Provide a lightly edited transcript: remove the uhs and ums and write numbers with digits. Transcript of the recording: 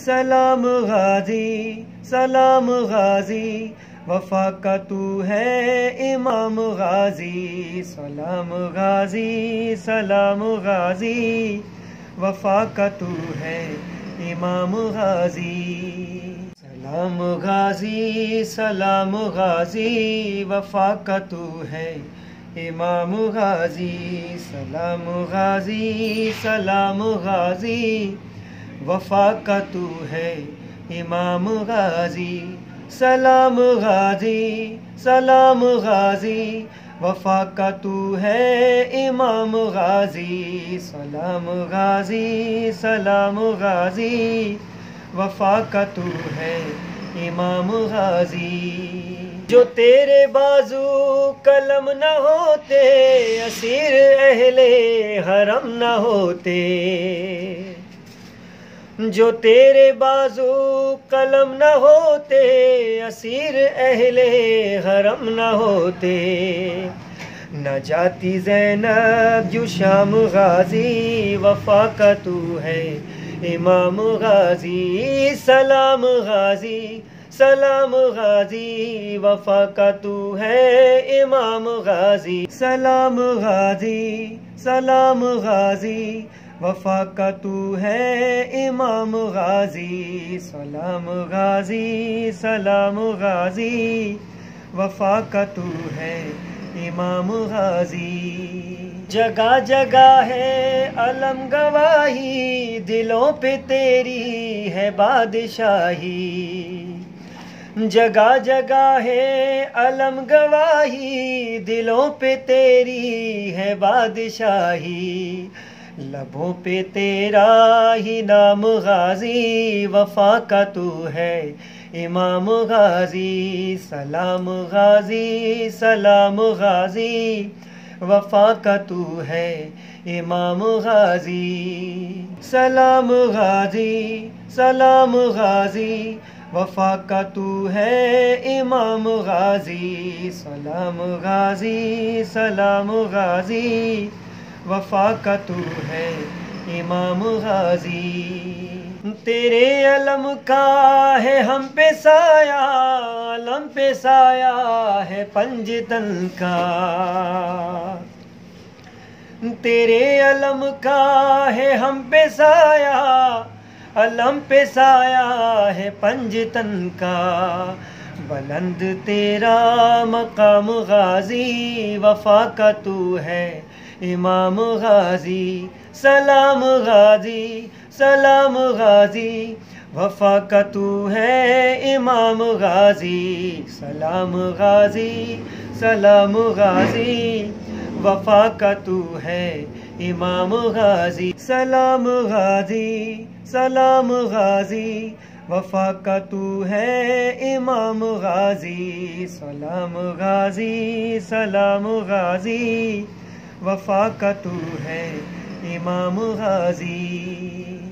सलाम गाजी सलाम गाजी, वफा का तू है इमाम गाजी। सलाम गाजी सलाम गाजी, वफा का तू है इमाम गाजी। सलाम गाजी सलाम गाजी, वफा का तू है इमाम गाजी। सलाम गाजी सलाम गाजी, वफा का तू है इमाम गाजी। सलाम गाजी सलाम गाजी, वफा का तू है इमाम गाजी। सलाम गाजी सलाम गाजी, वफा का तू है इमाम गाजी। जो तेरे बाजू कलम न होते, असीर अहले हरम न होते। जो तेरे बाजू कलम न होते, असीर अहले हरम न होते। न जाती ज़ैनब जो शाम गाजी, वफा का तू है इमाम गाजी। सलाम गाजी सलाम गाजी, वफा का तू है इमाम गाजी। सलाम गाजी सलाम गाजी, वफा का तू है इमाम गाजी। सलाम गाजी सलाम गाजी, वफा का तू है इमाम गाजी। जगह जगह है अलम गवाही, दिलों पे तेरी है बादशाही। जगह जगह है अलम गवाही, दिलों पे तेरी है बादशाही। लबों पे तेरा ही नाम गाजी, वफा का तू है इमाम गाजी। सलाम गाजी सलाम गाजी, वफा का तू है इमाम गाजी। सलाम गाजी सलाम गाजी, वफा का तू है इमाम गाजी। सलाम गाजी सलाम गाजी, वफा का तू है इमाम गाजी। तेरे अलम का है हम पे साया, अलम पे साया है पंजतन का। तेरे अलम का है हम पे साया, अलम पे साया है पंजतन का। बुलंद तेरा मकाम गाजी, वफा का तू है इमाम गाजी। सलाम गाजी सलाम गाजी, वफा का तू है इमाम गाजी। सलाम गाजी सलाम गाजी, वफा का तू है इमाम गाजी। सलाम गाजी सलाम गाजी, वफा का तू है इमाम गाजी। सलाम गाजी सलाम गाजी, वफा का तू है इमाम गाजी।